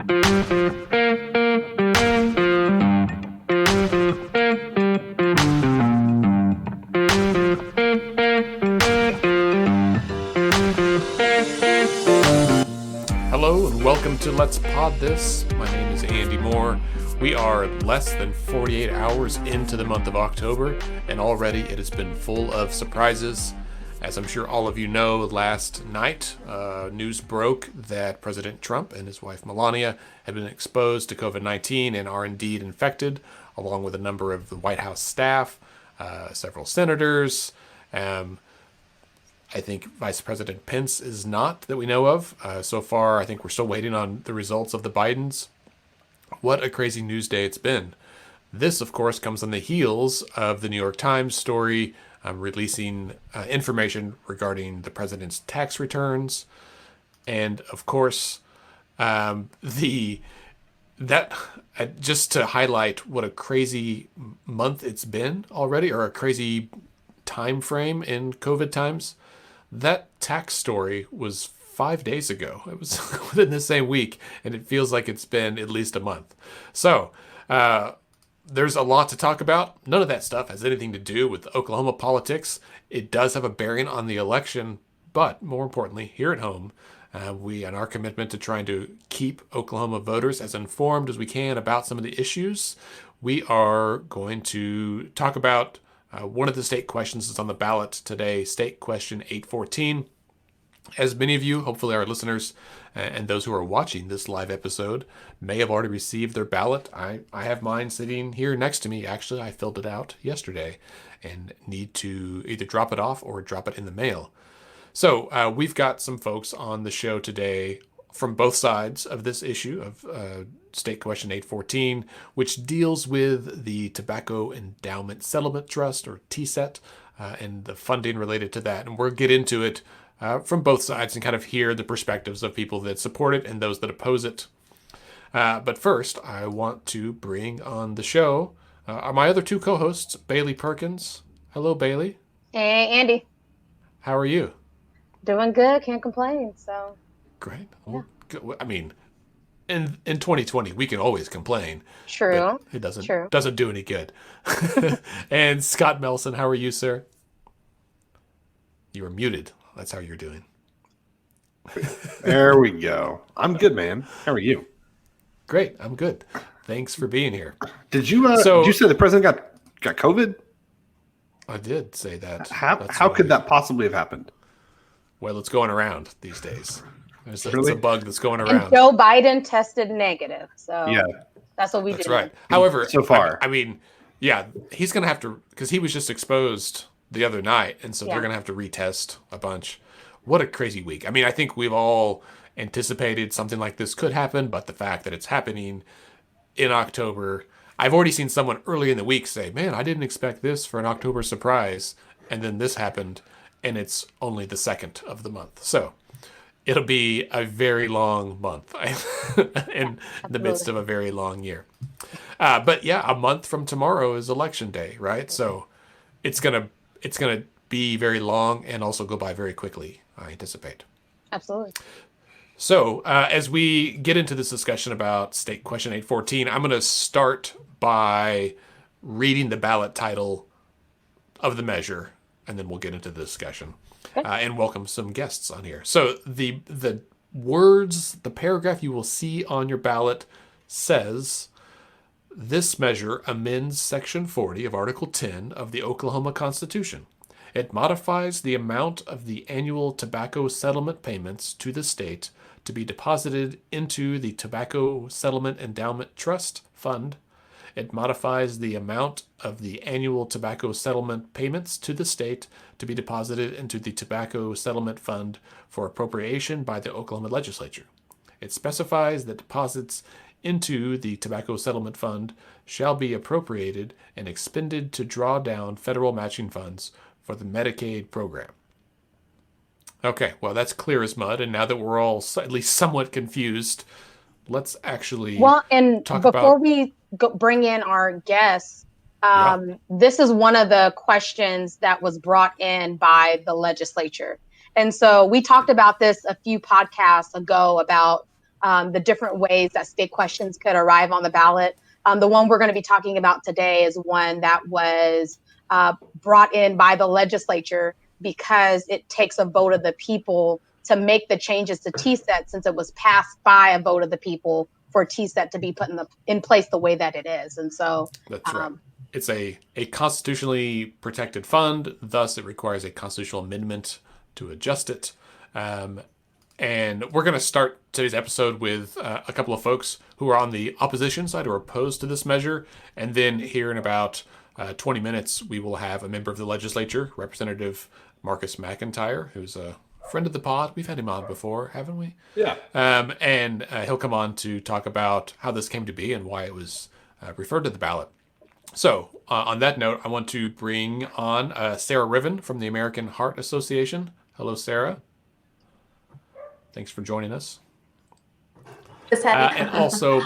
Hello and welcome to Let's Pod This. My name is Andy Moore. We are less than 48 hours into the month of October, and already it has been full of surprises. As I'm sure all of you know, last night news broke that President Trump and his wife Melania had been exposed to COVID-19 and are indeed infected, along with a number of the White House staff, several senators. I think Vice President Pence is not, that we know of. So far, I think we're still waiting on the results of the Bidens. What a crazy news day it's been. This, of course, comes on the heels of the New York Times story releasing information regarding the president's tax returns. And, of course, just to highlight what a crazy month it's been already, or a crazy time frame in COVID times. That tax story was 5 days ago. It was within the same week, and it feels like it's been at least a month. So there's a lot to talk about. None of that stuff has anything to do with Oklahoma politics. It does have a bearing on the election, but more importantly, here at home, we, in our commitment to trying to keep Oklahoma voters as informed as we can about some of the issues, we are going to talk about one of the state questions that's on the ballot today, State Question 814. As many of you, hopefully our listeners and those who are watching this live episode, may have already received their ballot. I have mine sitting here next to me. Actually, I filled it out yesterday and need to either drop it off or drop it in the mail. So we've got some folks on the show today from both sides of this issue of State Question 814, which deals with the Tobacco Endowment Settlement Trust, or TSET, and the funding related to that. And we'll get into it from both sides and kind of hear the perspectives of people that support it and those that oppose it. But first, I want to bring on the show my other two co-hosts, Bailey Perkins. Hello, Bailey. Hey, Andy. How are you? Doing good. Can't complain. So great. Well, I mean, in 2020, we can always complain. True. It doesn't do any good. And Scott Melson, how are you, sir? You are muted. That's how you're doing. There we go. I'm good, man. How are you? Great. I'm good. Thanks for being here. Did you did you say the president got COVID? I did say that. How could that possibly have happened? Well, it's going around these days. It's Really? a bug that's going around. And Joe Biden tested negative. So Yeah. that's what we did. That's right. However, So far. I mean, yeah, he's going to have to, because he was just exposed the other night, and so they're going to have to retest a bunch. What a crazy week. I mean, I think we've all anticipated something like this could happen, but the fact that it's happening in October, I've already seen someone early in the week say, man, I didn't expect this for an October surprise, and then this happened, and it's only the 2nd of the month. So it'll be a very long month in the midst of a very long year. But yeah, a month from tomorrow is election day, right? So it's gonna be very long and also go by very quickly, I anticipate. Absolutely. So as we get into this discussion about State Question 814, I'm going to start by reading the ballot title of the measure, and then we'll get into the discussion. And welcome some guests on here. So the words, the paragraph you will see on your ballot says, this measure amends Section 40 of Article 10 of the Oklahoma Constitution. It modifies the amount of the annual tobacco settlement payments to the state to be deposited into the Tobacco Settlement Endowment Trust Fund. It modifies the amount of the annual tobacco settlement payments to the state to be deposited into the Tobacco Settlement Fund for appropriation by the Oklahoma legislature. It specifies that deposits into the Tobacco Settlement Fund shall be appropriated and expended to draw down federal matching funds for the Medicaid program. Okay, well, that's clear as mud, and now that we're all at least somewhat confused, let's actually talk before we bring in our guests, this is one of the questions that was brought in by the legislature. And so we talked about this a few podcasts ago about the different ways that state questions could arrive on the ballot. The one we're going to be talking about today is one that was brought in by the legislature because it takes a vote of the people to make the changes to TSET, since it was passed by a vote of the people for TSET to be put in place the way that it is. And so that's right. It's a constitutionally protected fund, thus it requires a constitutional amendment to adjust it. And we're going to start today's episode with a couple of folks who are on the opposition side or opposed to this measure. And then here in about 20 minutes, we will have a member of the legislature, Representative Marcus McIntyre, who's a friend of the pod. We've had him on before, haven't we? Yeah. And he'll come on to talk about how this came to be and why it was referred to the ballot. So on that note, I want to bring on Sarah Riven from the American Heart Association. Hello, Sarah. Thanks for joining us. And also,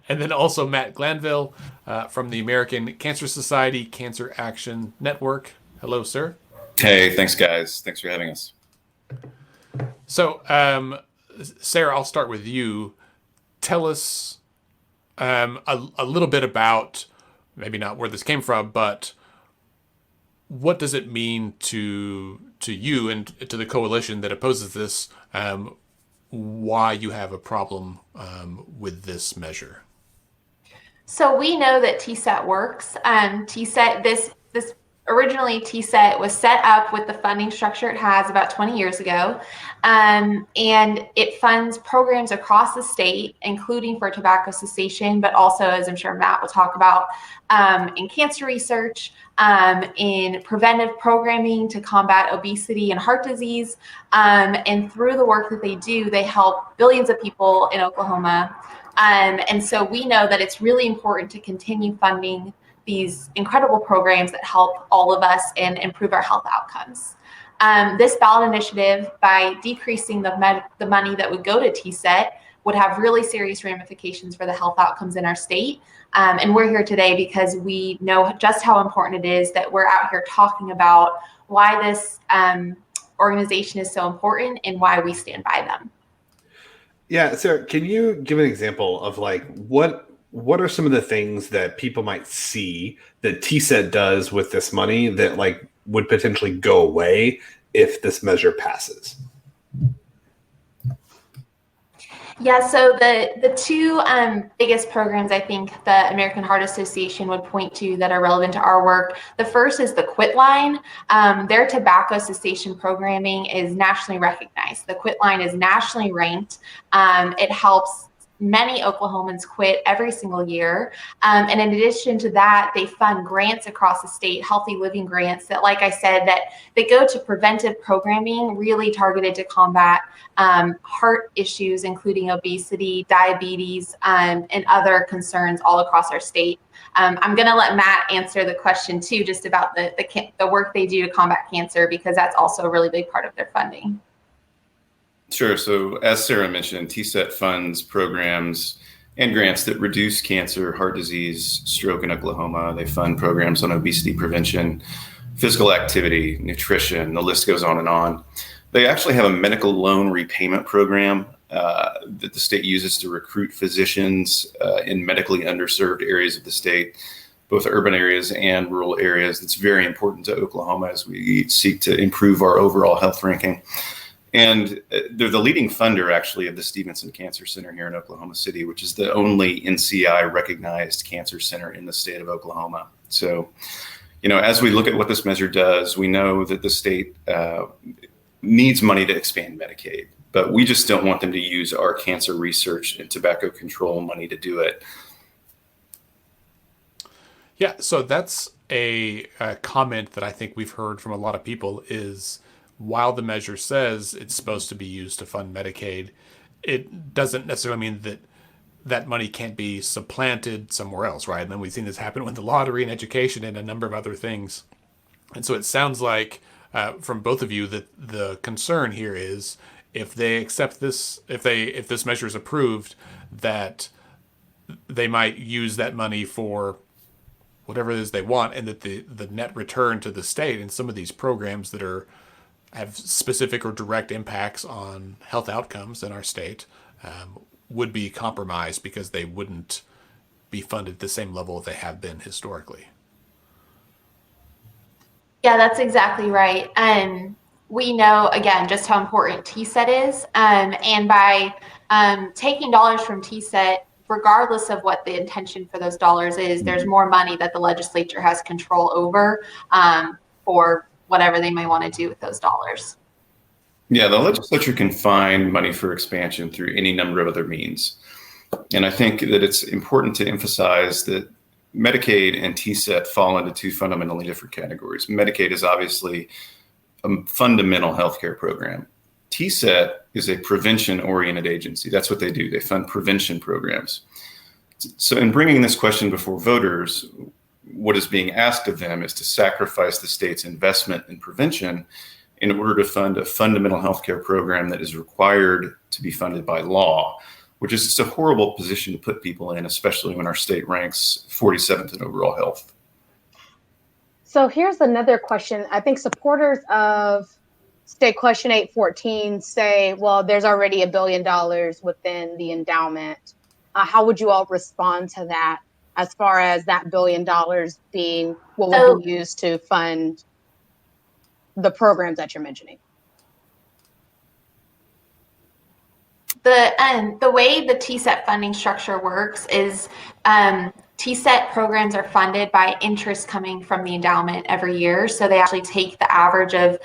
and then also Matt Glanville from the American Cancer Society Cancer Action Network. Hello, sir. Hey, thanks, guys. Thanks for having us. So, Sarah, I'll start with you. Tell us a little bit about, maybe not where this came from, but what does it mean to you and to the coalition that opposes this, why you have a problem with this measure? So we know that TSET works. TSET, this originally TSET was set up with the funding structure it has about 20 years ago, and it funds programs across the state, including for tobacco cessation, but also, as I'm sure Matt will talk about, in cancer research, in preventive programming to combat obesity and heart disease, and through the work that they do, they help billions of people in Oklahoma. And so we know that it's really important to continue funding these incredible programs that help all of us and improve our health outcomes. This ballot initiative, by decreasing the money that would go to TSET, would have really serious ramifications for the health outcomes in our state. And we're here today because we know just how important it is that we're out here talking about why this organization is so important and why we stand by them. Yeah, Sarah, can you give an example of like what are some of the things that people might see that TSET does with this money that like would potentially go away if this measure passes? Yeah, so the two biggest programs I think the American Heart Association would point to that are relevant to our work, the first is the Quit Line. Their tobacco cessation programming is nationally recognized. The Quit Line is nationally ranked. It helps many Oklahomans quit every single year. And in addition to that, they fund grants across the state, healthy living grants that, like I said, that they go to preventive programming really targeted to combat heart issues, including obesity, diabetes, and other concerns all across our state. I'm going to let Matt answer the question too, just about the work they do to combat cancer, because that's also a really big part of their funding. Sure. So as Sarah mentioned, TSET funds programs and grants that reduce cancer, heart disease, stroke in Oklahoma. They fund programs on obesity prevention, physical activity, nutrition, the list goes on and on. They actually have a medical loan repayment program that the state uses to recruit physicians in medically underserved areas of the state, both urban areas and rural areas. That's very important to Oklahoma as we seek to improve our overall health ranking. And they're the leading funder, actually, of the Stevenson Cancer Center here in Oklahoma City, which is the only NCI recognized cancer center in the state of Oklahoma. So, as we look at what this measure does, we know that the state needs money to expand Medicaid, but we just don't want them to use our cancer research and tobacco control money to do it. Yeah, so that's a comment that I think we've heard from a lot of people is, while the measure says it's supposed to be used to fund Medicaid, it doesn't necessarily mean that that money can't be supplanted somewhere else, right? And then we've seen this happen with the lottery and education and a number of other things. And so it sounds like from both of you that the concern here is if they accept this, if this measure is approved, that they might use that money for whatever it is they want, and that the net return to the state and some of these programs that have specific or direct impacts on health outcomes in our state would be compromised because they wouldn't be funded at the same level they have been historically. Yeah, that's exactly right. We know, again, just how important TSET is. And by taking dollars from TSET, regardless of what the intention for those dollars is, there's more money that the legislature has control over for whatever they may want to do with those dollars. Yeah, the legislature can find money for expansion through any number of other means. And I think that it's important to emphasize that Medicaid and TSET fall into two fundamentally different categories. Medicaid is obviously a fundamental healthcare program. TSET is a prevention-oriented agency. That's what they do. They fund prevention programs. So in bringing this question before voters, what is being asked of them is to sacrifice the state's investment in prevention in order to fund a fundamental healthcare program that is required to be funded by law, which is a horrible position to put people in, especially when our state ranks 47th in overall health. So here's another question. I think supporters of State Question 814 say, well, there's already $1 billion within the endowment. How would you all respond to that as far as that $1 billion being what will be used to fund the programs that you're mentioning? The way the TSET funding structure works is TSET programs are funded by interest coming from the endowment every year. So they actually take the average of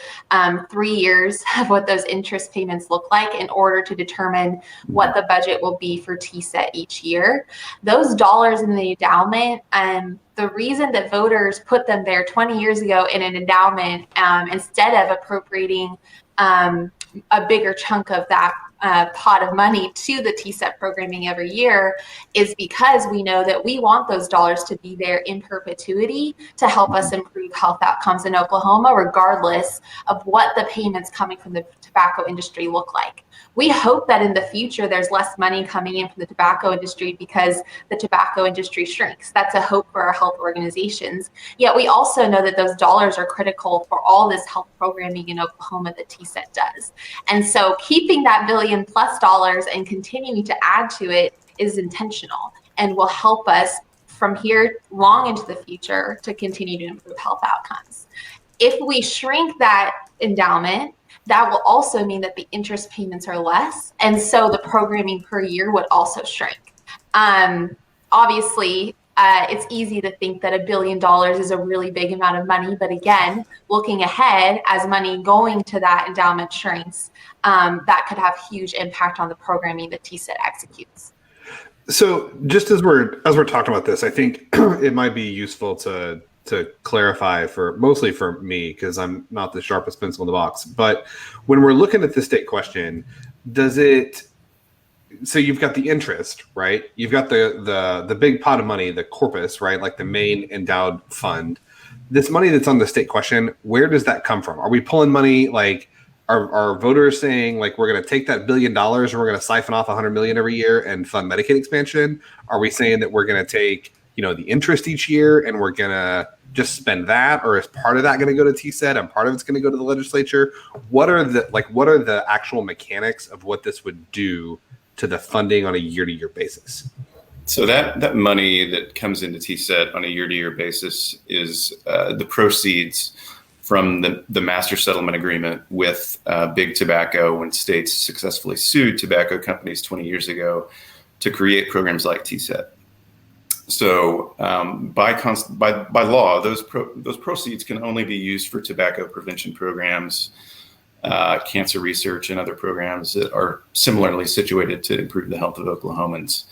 3 years of what those interest payments look like in order to determine what the budget will be for TSET each year. Those dollars in the endowment, the reason that voters put them there 20 years ago in an endowment instead of appropriating a bigger chunk of that pot of money to the TSET programming every year is because we know that we want those dollars to be there in perpetuity to help us improve health outcomes in Oklahoma, regardless of what the payments coming from the tobacco industry look like. We hope that in the future there's less money coming in from the tobacco industry because the tobacco industry shrinks. That's a hope for our health organizations. Yet we also know that those dollars are critical for all this health programming in Oklahoma that TSET does. And so keeping that $1 billion+ and continuing to add to it is intentional and will help us from here long into the future to continue to improve health outcomes. If we shrink that endowment, that will also mean that the interest payments are less. And so the programming per year would also shrink. Obviously, it's easy to think that $1 billion is a really big amount of money. But again, looking ahead, as money going to that endowment shrinks, that could have huge impact on the programming that TSET executes. So just as we're talking about this, I think it might be useful to clarify mostly for me, because I'm not the sharpest pencil in the box. But when we're looking at the state question, so you've got the interest, right? You've got the big pot of money, the corpus, right? Like the main endowed fund. This money that's on the state question, where does that come from? Are we pulling money? Like, are voters saying, like, we're going to take that $1 billion and we're going to siphon off $100 million every year and fund Medicaid expansion? Are we saying that we're going to take, the interest each year and we're going to just spend that, or is part of that going to go to TSET and part of it's going to go to the legislature? What are the actual mechanics of what this would do to the funding on a year-to-year basis? So that money that comes into TSET on a year-to-year basis is the proceeds from the master settlement agreement with Big Tobacco when states successfully sued tobacco companies 20 years ago to create programs like TSET. So by law, those proceeds can only be used for tobacco prevention programs, cancer research, and other programs that are similarly situated to improve the health of Oklahomans.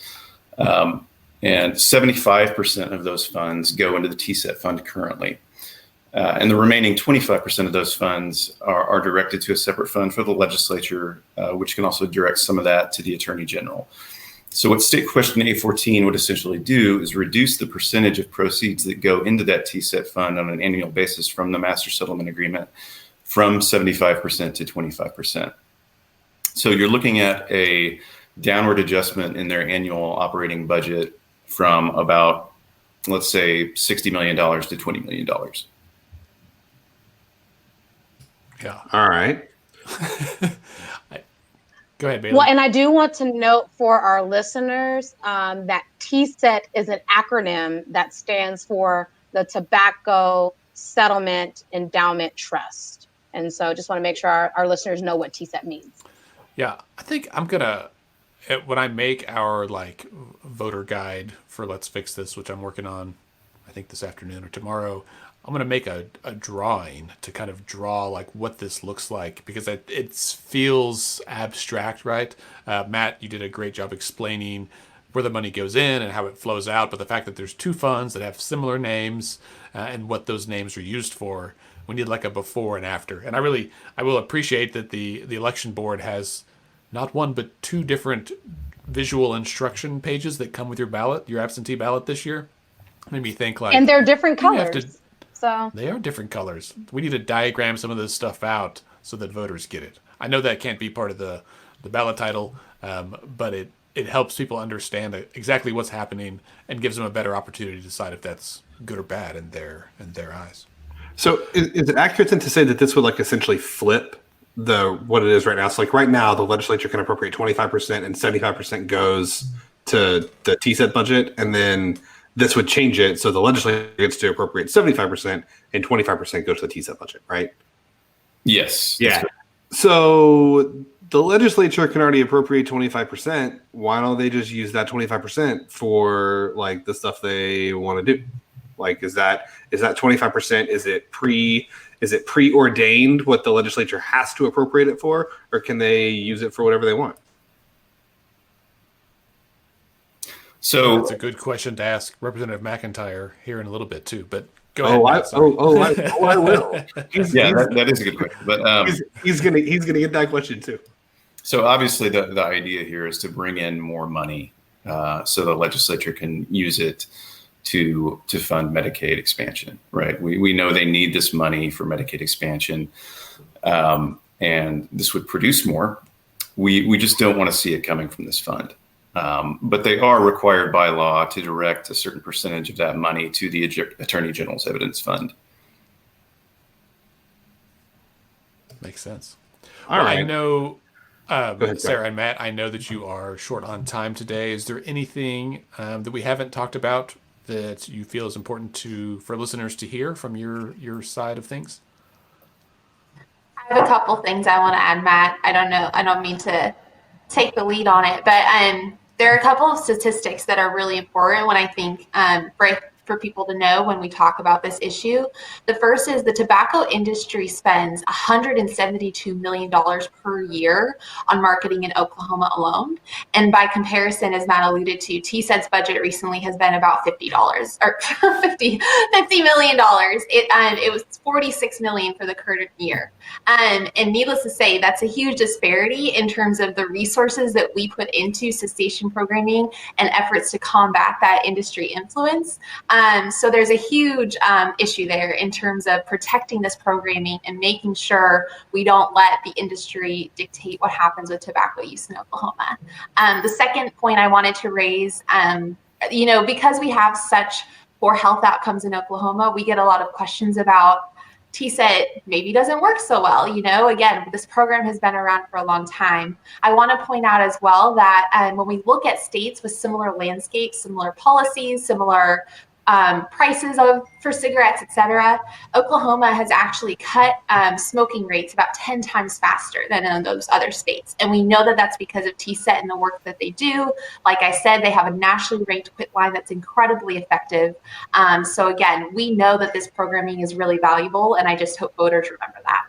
And 75% of those funds go into the TSET fund currently. And the remaining 25% of those funds are directed to a separate fund for the legislature, which can also direct some of that to the Attorney General. So what State Question 814 would essentially do is reduce the percentage of proceeds that go into that TSET fund on an annual basis from the Master Settlement Agreement from 75% to 25%. So you're looking at a downward adjustment in their annual operating budget from about, let's say, $60 million to $20 million. Yeah. All right. Go Go ahead, Bailey. Well, and I do want to note for our listeners that TSET is an acronym that stands for the Tobacco Settlement Endowment Trust. And so just want to make sure our listeners know what TSET means. Yeah, I think I'm gonna when I make our like voter guide for Let's Fix This, which I'm working on, I think this afternoon or tomorrow. I'm gonna make a drawing to kind of draw like what this looks like because it feels abstract, right? Matt, you did a great job explaining where the money goes in and how it flows out, but the fact that there's two funds that have similar names and what those names are used for, we need like a before and after. And I will appreciate that the election board has not one but two different visual instruction pages that come with your ballot, your absentee ballot this year. Made me think like, and they're different we have colors. So they are different colors. We need to diagram some of this stuff out so that voters get it. I know that can't be part of the ballot title, but it helps people understand exactly what's happening and gives them a better opportunity to decide if that's good or bad in their eyes. So is it accurate then to say that this would like essentially flip what it is right now? So like right now, the legislature can appropriate 25% and 75% goes to the TSET budget, and then this would change it so the legislature gets to appropriate 75% and 25% goes to the TSET budget, right? Yes. Yeah. So the legislature can already appropriate 25%. Why don't they just use that 25% for like the stuff they want to do? Like, is that 25%? Is it preordained what the legislature has to appropriate it for, or can they use it for whatever they want? So that's a good question to ask Representative McIntyre here in a little bit too. But go ahead. I will. That is a good question. But he's gonna get that question too. So obviously, the idea here is to bring in more money, so the legislature can use it to fund Medicaid expansion. Right? We know they need this money for Medicaid expansion, and this would produce more. We just don't want to see it coming from this fund. But they are required by law to direct a certain percentage of that money to the Attorney General's Evidence Fund. Makes sense. All right. I know, ahead, Sarah and Matt, I know that you are short on time today. Is there anything that we haven't talked about that you feel is important for listeners to hear from your side of things? I have a couple things I want to add, Matt. I don't mean to take the lead on it, but there are a couple of statistics that are really important when I think for people to know when we talk about this issue. The first is the tobacco industry spends $172 million per year on marketing in Oklahoma alone. And by comparison, as Matt alluded to, TSET's budget recently has been about $50 or $50 million. It was $46 million for the current year. And needless to say, that's a huge disparity in terms of the resources that we put into cessation programming and efforts to combat that industry influence. So there's a huge issue there in terms of protecting this programming and making sure we don't let the industry dictate what happens with tobacco use in Oklahoma. The second point I wanted to raise, because we have such poor health outcomes in Oklahoma, we get a lot of questions about TSET maybe doesn't work so well. Again, this program has been around for a long time. I want to point out as well that when we look at states with similar landscapes, similar policies, similar prices for cigarettes, et cetera, Oklahoma has actually cut smoking rates about 10 times faster than in those other states. And we know that that's because of TSET and the work that they do. Like I said, they have a nationally ranked quit line that's incredibly effective. So again, we know that this programming is really valuable, and I just hope voters remember that.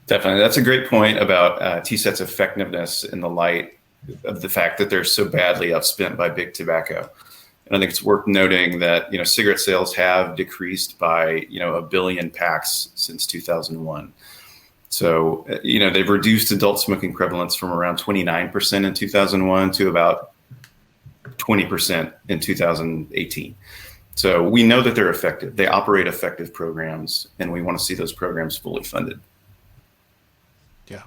Definitely. That's a great point about TSET's effectiveness in the light of the fact that they're so badly outspent by big tobacco. And I think it's worth noting that, cigarette sales have decreased by, 1 billion packs since 2001. So, they've reduced adult smoking prevalence from around 29% in 2001 to about 20% in 2018. So we know that they're effective. They operate effective programs, and we want to see those programs fully funded. Yeah.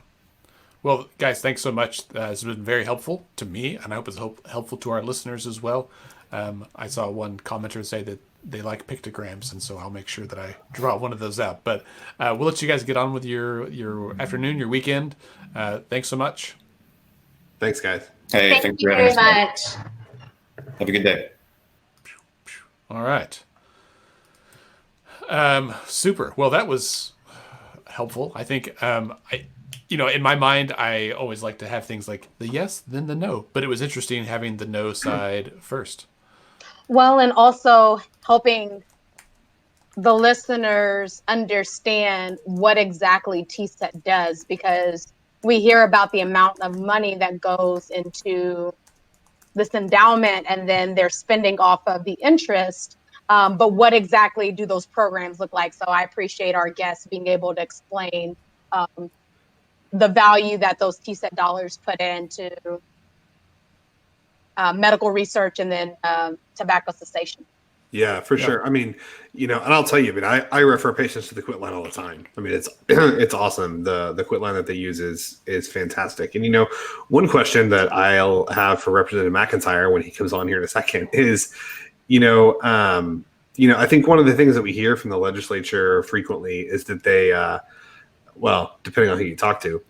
Well, guys, thanks so much. It's been very helpful to me, and I hope it's helpful to our listeners as well. I saw one commenter say that they like pictograms, and so I'll make sure that I draw one of those out. But we'll let you guys get on with your afternoon, your weekend. Thanks so much. Thanks, guys. Hey, Thank thanks you for having very us. much. Have a good day. All right. Super. Well, that was helpful. I think, in my mind, I always like to have things like the yes, then the no, but it was interesting having the no side first. Well, and also helping the listeners understand what exactly TSET does, because we hear about the amount of money that goes into this endowment and then they're spending off of the interest. But what exactly do those programs look like? So I appreciate our guests being able to explain the value that those TSET dollars put into medical research and then tobacco cessation. Yeah, for sure. I mean, and I'll tell you, I refer patients to the quit line all the time. I mean, it's it's awesome. The quit line that they use is fantastic. And one question that I'll have for Representative McIntyre when he comes on here in a second is, I think one of the things that we hear from the legislature frequently is that they, depending on who you talk to,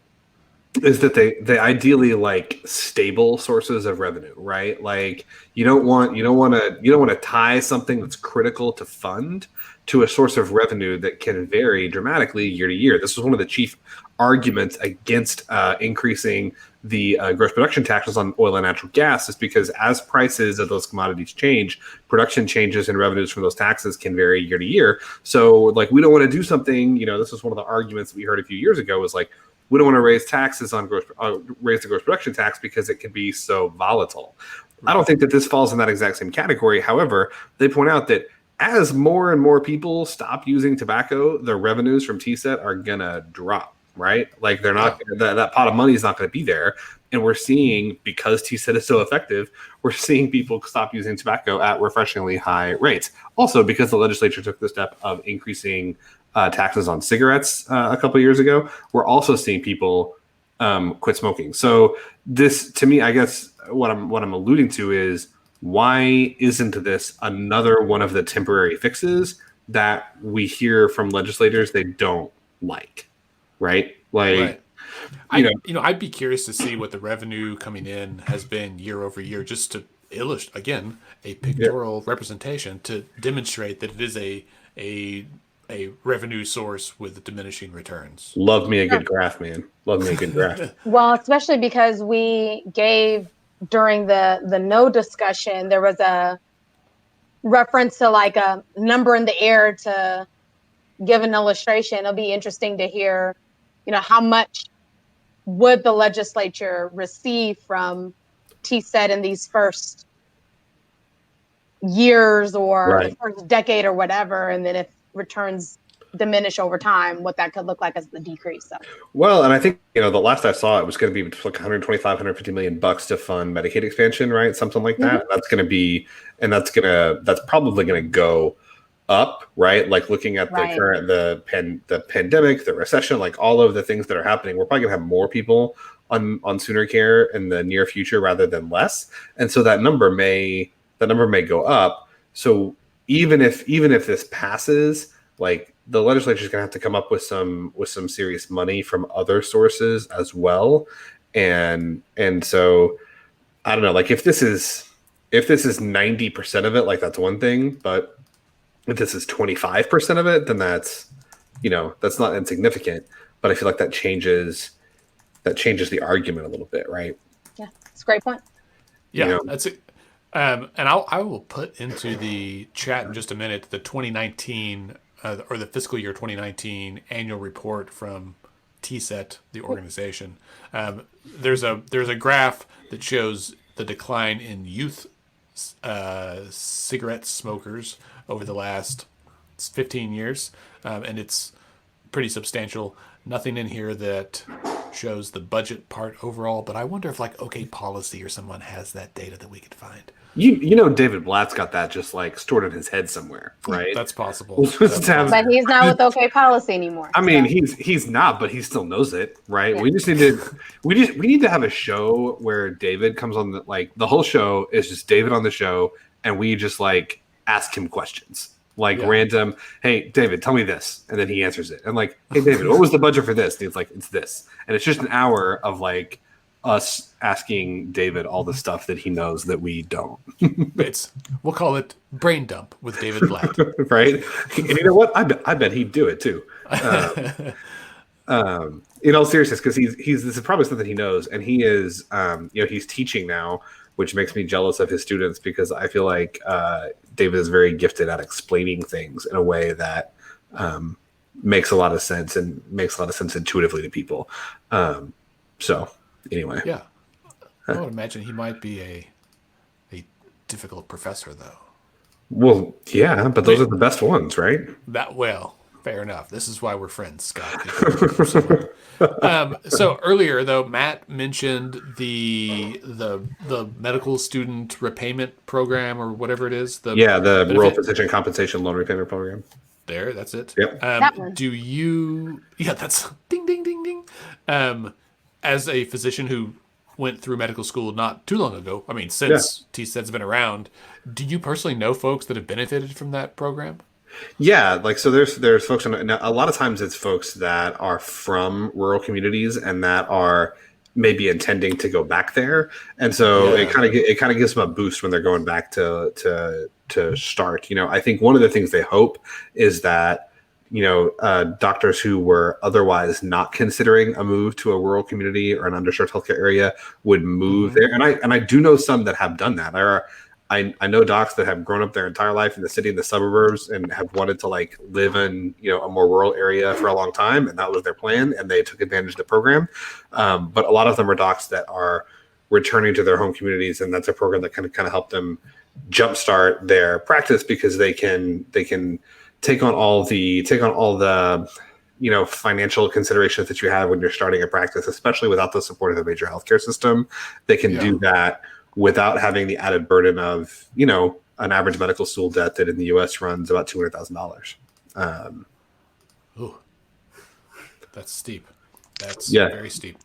is that they ideally like stable sources of revenue, right? Like you don't want to tie something that's critical to fund to a source of revenue that can vary dramatically year to year. This was one of the chief arguments against increasing the gross production taxes on oil and natural gas, is because as prices of those commodities change, production changes and revenues from those taxes can vary year to year. So like we don't want to do something. This was one of the arguments that we heard a few years ago, was like, we don't want to raise taxes on raise the gross production tax because it can be so volatile. I don't think that this falls in that exact same category. However, they point out that as more and more people stop using tobacco, the revenues from TSET are gonna drop, right? Like they're not that pot of money is not going to be there. And we're seeing, because TSET is so effective, we're seeing people stop using tobacco at refreshingly high rates. Also, because the legislature took the step of increasing taxes on cigarettes a couple of years ago, we're also seeing people quit smoking. So this, to me, I guess what I'm alluding to is, why isn't this another one of the temporary fixes that we hear from legislators they don't like, right? Like, right. I'd be curious to see what the revenue coming in has been year over year, just to illustrate, again, a pictorial representation to demonstrate that it is a revenue source with diminishing returns. Love me a good graph, man. Love me a good graph. Well, especially because we gave, during the no discussion, there was a reference to like a number in the air to give an illustration. It'll be interesting to hear, how much would the legislature receive from TSET in these first years or the first decade or whatever, and then if returns diminish over time, what that could look like as the decrease. So. Well, and I think, the last I saw, it was going to be like 125, 150 million bucks to fund Medicaid expansion, right? Something like that. That's going to be, and that's probably going to go up, right? Like looking at the current, the pandemic, the recession, like all of the things that are happening, we're probably going to have more people on Sooner Care in the near future rather than less. And so that number may go up. So even if this passes, like the legislature is going to have to come up with some serious money from other sources as well. And so I don't know, like if this is 90% of it, like that's one thing, but if this is 25% of it, then that's not insignificant, but I feel like that changes the argument a little bit, right? Yeah, it's a great point. Yeah, that's it. And I will put into the chat in just a minute the 2019 or the fiscal year 2019 annual report from TSET, the organization. There's a graph that shows the decline in youth cigarette smokers over the last 15 years, and it's pretty substantial. Nothing in here that shows the budget part overall, but I wonder if like OK Policy or someone has that data that we could find. David Blatt's got that just like stored in his head somewhere, right? That's possible. But he's not with OK Policy anymore. I mean, he's not, but he still knows it, right? Yeah. We need to have a show where David comes on the whole show is just David on the show, and we just like ask him questions. Like random, hey, David, tell me this. And then he answers it. And like, hey, David, what was the budget for this? And he's like, it's this. And it's just an hour of like us asking David all the stuff that he knows that we don't. We'll call it Brain Dump with David Blatt. Right? And you know what? I bet he'd do it too. In all seriousness, because this is probably something he knows. And he is, he's teaching now, which makes me jealous of his students because I feel like David is very gifted at explaining things in a way that makes a lot of sense and makes a lot of sense intuitively to people. So anyway. Yeah. I would imagine he might be a difficult professor, though. Well, yeah, but those are the best ones, right? Fair enough. This is why we're friends, Scott. So earlier, though, Matt mentioned the medical student repayment program or whatever it is. The Rural Physician Compensation Loan Repayment Program. There, that's it. Yep. That one. Do you? Yeah, that's ding, ding, ding, ding. As a physician who went through medical school not too long ago, I mean, since TSET's been around, do you personally know folks that have benefited from that program? Yeah, like so there's folks, and a lot of times it's folks that are from rural communities and that are maybe intending to go back there, and so it kind of gives them a boost when they're going back to start. I think one of the things they hope is that doctors who were otherwise not considering a move to a rural community or an underserved healthcare area would move there, and I do know some that have done that. I know docs that have grown up their entire life in the city and the suburbs and have wanted to like live in a more rural area for a long time, and that was their plan, and they took advantage of the program. But a lot of them are docs that are returning to their home communities, and that's a program that kind of help them jumpstart their practice because they can take on all the financial considerations that you have when you're starting a practice, especially without the support of a major healthcare system. They can do that without having the added burden of, an average medical school debt that in the U.S. runs about $200,000. Ooh, that's steep. That's very steep.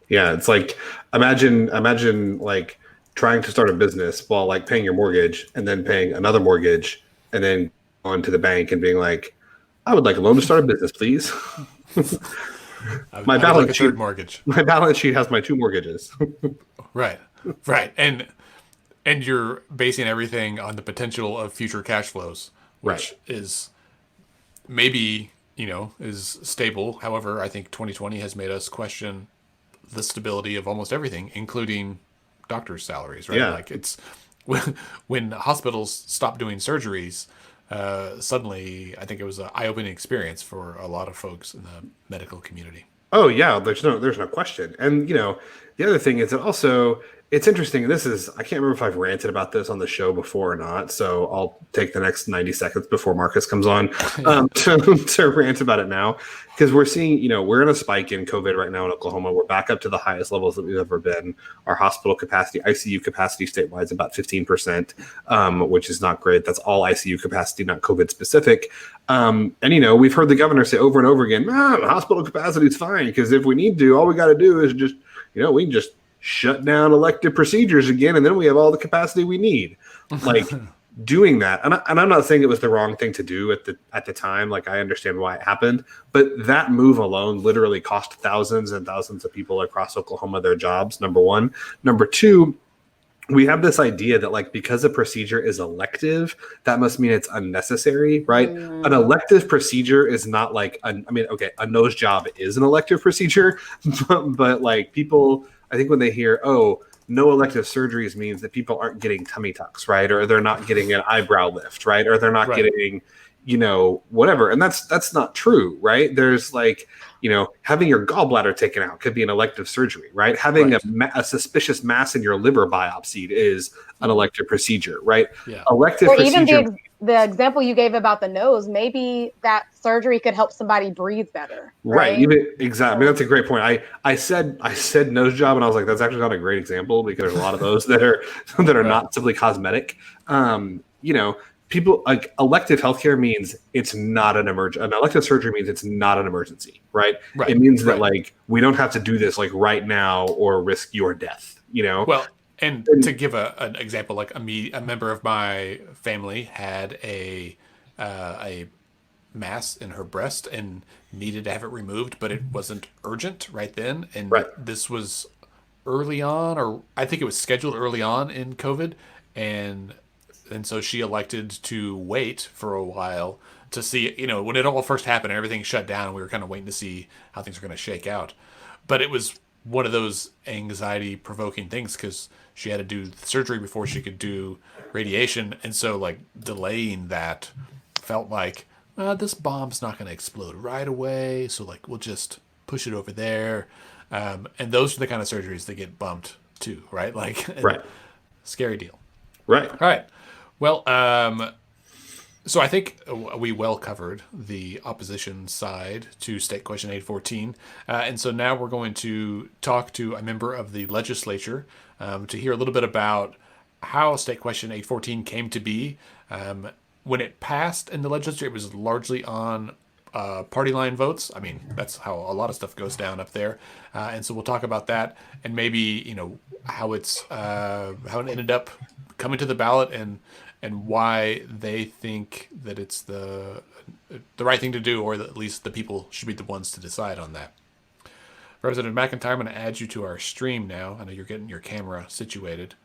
Yeah, it's like imagine like trying to start a business while like paying your mortgage and then paying another mortgage and then going to the bank and being like, I would like a loan to start a business, please. My balance sheet has my two mortgages. Right. And you're basing everything on the potential of future cash flows, which is maybe, is stable. However, I think 2020 has made us question the stability of almost everything, including doctors' salaries, right? Yeah. Like it's when hospitals stop doing surgeries, suddenly I think it was an eye-opening experience for a lot of folks in the medical community. Oh yeah, there's no question. And the other thing is that also it's interesting. I can't remember if I've ranted about this on the show before or not. So I'll take the next 90 seconds before Marcus comes on to rant about it now, because we're seeing, we're in a spike in COVID right now in Oklahoma. We're back up to the highest levels that we've ever been. Our hospital capacity, ICU capacity statewide is about 15%, which is not great. That's all ICU capacity, not COVID specific. And we've heard the governor say over and over again, hospital capacity is fine because if we need to, all we got to do is just, we can just shut down elective procedures again, and then we have all the capacity we need. Like doing that, and I'm not saying it was the wrong thing to do at the time. Like I understand why it happened, but that move alone literally cost thousands and thousands of people across Oklahoma their jobs. Number one. Number two, we have this idea that like because a procedure is elective, that must mean it's unnecessary, right? An elective procedure is not like a nose job is an elective procedure, but like people, I think when they hear, no elective surgeries means that people aren't getting tummy tucks, right? Or they're not getting an eyebrow lift, right? Or they're not getting, whatever. And that's not true, right? There's like, having your gallbladder taken out could be an elective surgery, right? Having a suspicious mass in your liver biopsied is an elective procedure, right? Yeah. Elective or procedure. Even the example you gave about the nose, maybe that surgery could help somebody breathe better. Right. Exactly. I mean, that's a great point. I said nose job, and I was like, that's actually not a great example because there's a lot of those that are not simply cosmetic. People like elective healthcare means it's not an emergency. An elective surgery means it's not an emergency, right? It means that like we don't have to do this like right now or risk your death. Well, And to give an example, like a member of my family had a mass in her breast and needed to have it removed, but it wasn't urgent right then. And Right. this was early on, or I think it was scheduled early on in COVID, and so she elected to wait for a while to see, when it all first happened and everything shut down, and we were kind of waiting to see how things were going to shake out. But it was one of those anxiety provoking things because she had to do surgery before she could do radiation, and so like delaying that felt like this bomb's not going to explode right away, so like we'll just push it over there. And those are the kind of surgeries that get bumped too, right? Like, Right. scary deal. Right. All right. Well, so I think we well covered the opposition side to State Question 814. And so now we're going to talk to a member of the legislature to hear a little bit about how State Question 814 came to be. When it passed in the legislature, it was largely on party line votes. I mean, that's how a lot of stuff goes down up there. And so we'll talk about that and maybe, how it ended up coming to the ballot and why they think that it's the right thing to do, or that at least the people should be the ones to decide on that. Representative McIntyre, I'm going to add you to our stream now. I know you're getting your camera situated.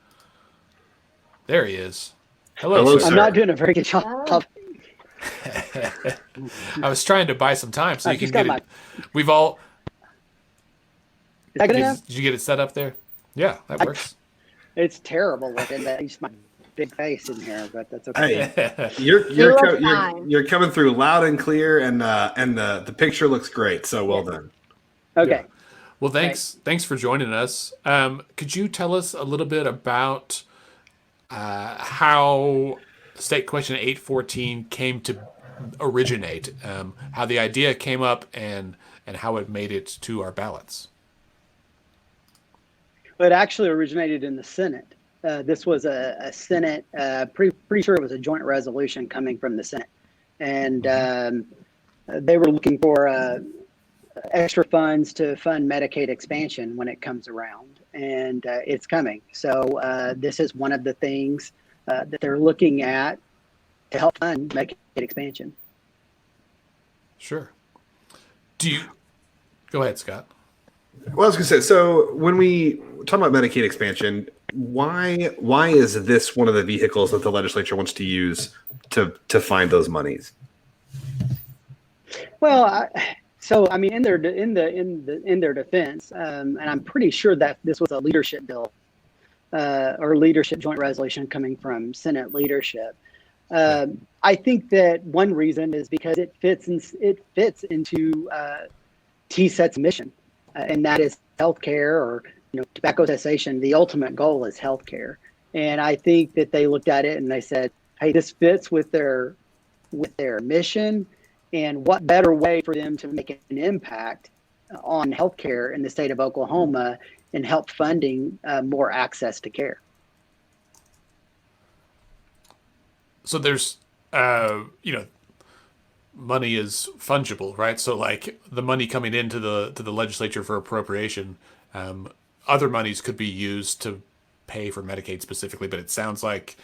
There he is. Hello, sir. I'm not doing a very good job. I was trying to buy some time so you can just got get it. We've all. Is that good enough? Did you get it set up there? Yeah, that works. It's terrible looking. That it's my big face in here, but that's okay. Hey, You look fine. you're coming through loud and clear, and the picture looks great. So well done. Okay. Yeah. Well, thanks for joining us. Could you tell us a little bit about how State Question 814 came to originate, how the idea came up, and how it made it to our ballots? It actually originated in the Senate. This was a Senate, pretty sure it was a joint resolution coming from the Senate. And they were looking for extra funds to fund Medicaid expansion when it comes around. And it's coming. So this is one of the things that they're looking at to help fund Medicaid expansion. Sure. Go ahead, Scott. Well, I was going to say, so when we talk about Medicaid expansion, why is this one of the vehicles that the legislature wants to use to find those monies? Well, in their defense, and I'm pretty sure that this was a leadership bill or leadership joint resolution coming from Senate leadership. I think that one reason is because it fits into TSET's mission, and that is healthcare, or tobacco cessation. The ultimate goal is healthcare, and I think that they looked at it and they said, "Hey, this fits with their mission, and what better way for them to make an impact on healthcare in the state of Oklahoma and help funding more access to care." So there's, money is fungible, right? So like the money coming into the legislature for appropriation, other monies could be used to pay for Medicaid specifically, but it sounds like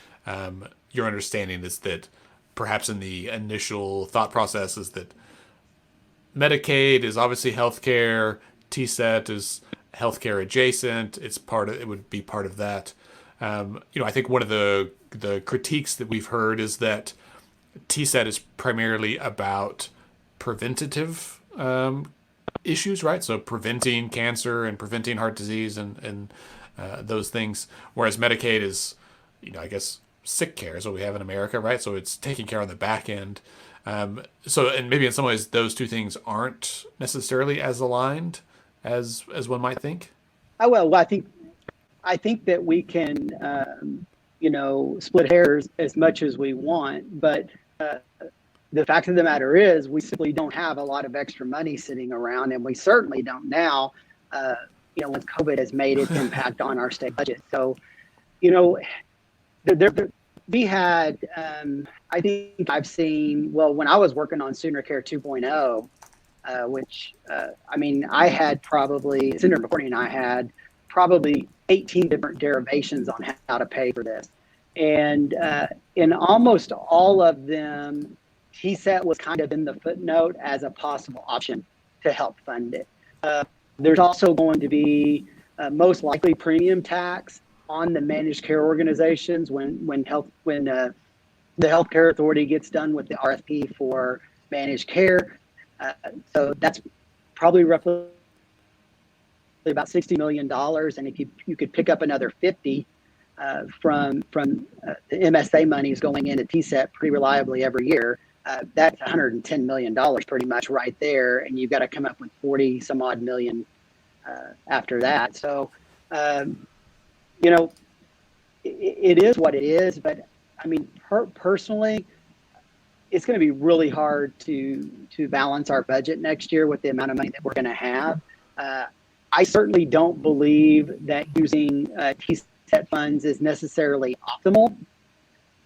your understanding is that perhaps in the initial thought process is that Medicaid is obviously healthcare, TSET is healthcare adjacent. It would be part of that. I think one of the critiques that we've heard is that TSET is primarily about preventative issues, right? So preventing cancer and preventing heart disease and those things, whereas Medicaid is, I guess sick care is what we have in America, right? So it's taking care on the back end. And maybe in some ways those two things aren't necessarily as aligned as one might think. Oh, well, I think that we can, split hairs as much as we want, but the fact of the matter is we simply don't have a lot of extra money sitting around, and we certainly don't now, when COVID has made its impact on our state budget. So, we had, I think I've seen, when I was working on Sooner Care 2.0, which, I had Senator McCourtney and I had probably 18 different derivations on how to pay for this. And in almost all of them, TSET was kind of in the footnote as a possible option to help fund it. There's also going to be most likely premium tax on the managed care organizations when the healthcare authority gets done with the RFP for managed care. So that's probably roughly about $60 million. And if you could pick up another 50 from the MSA monies going into TSET pretty reliably every year, that's $110 million pretty much right there. And you've got to come up with 40 some odd million after that. So, it is what it is. But I mean, personally, it's going to be really hard to balance our budget next year with the amount of money that we're going to have. I certainly don't believe that using TSET funds is necessarily optimal,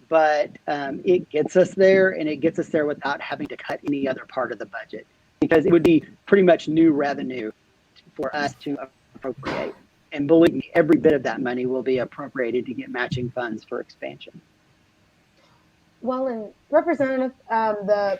but it gets us there, and it gets us there without having to cut any other part of the budget, because it would be pretty much new revenue for us to appropriate. And believe me, every bit of that money will be appropriated to get matching funds for expansion. Well, and Representative, the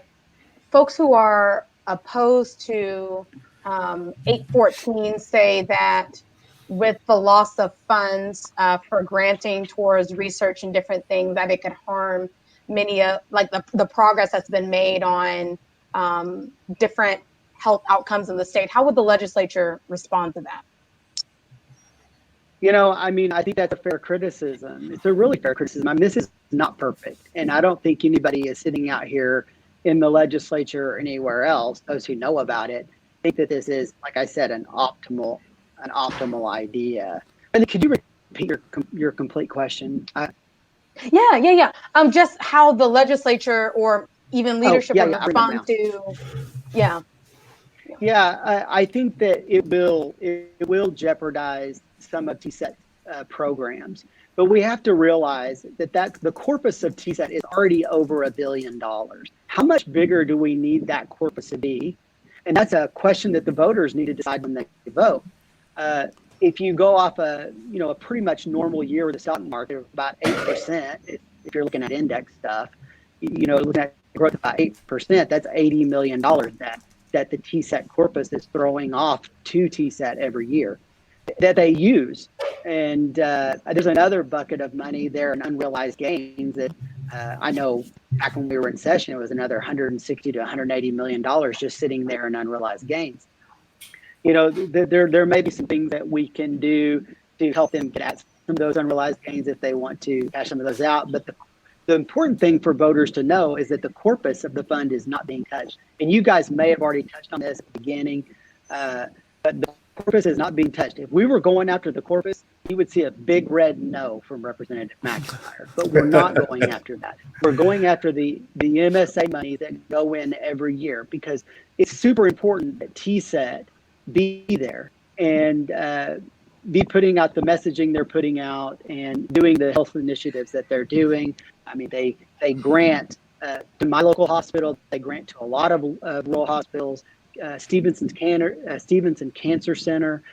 folks who are opposed to 814 say that with the loss of funds for granting towards research and different things, that it could harm many of the progress that's been made on different health outcomes in the state. How would the legislature respond to that? I mean, I think that's a fair criticism. It's a really fair criticism. I mean, this is not perfect. And I don't think anybody is sitting out here in the legislature or anywhere else, those who know about it, think that this is, like I said, an optimal idea. And could you repeat your complete question? Yeah. Just how the legislature or even leadership will respond to. Yeah, I think that it will jeopardize some of TSET programs, but we have to realize that the corpus of TSET is already over $1 billion. How much bigger do we need that corpus to be? And that's a question that the voters need to decide when they vote. If you go off a pretty much normal year with the stock market of about 8%, if you're looking at index stuff, looking at growth of about 8%, that's $80 million that the TSET corpus is throwing off to TSET every year that they use. And there's another bucket of money there in unrealized gains that I know back when we were in session, it was another $160 to $180 million just sitting there in unrealized gains. There may be some things that we can do to help them get at some of those unrealized gains if they want to cash some of those out. But the important thing for voters to know is that the corpus of the fund is not being touched. And you guys may have already touched on this at the beginning, but the corpus is not being touched. If we were going after the corpus, you would see a big red no from Representative McIntyre, but we're not going after that. We're going after the MSA money that go in every year, because it's super important that TSET be there and be putting out the messaging they're putting out and doing the health initiatives that they're doing. I mean, they grant to my local hospital, they grant to a lot of rural hospitals. Stevenson Cancer Center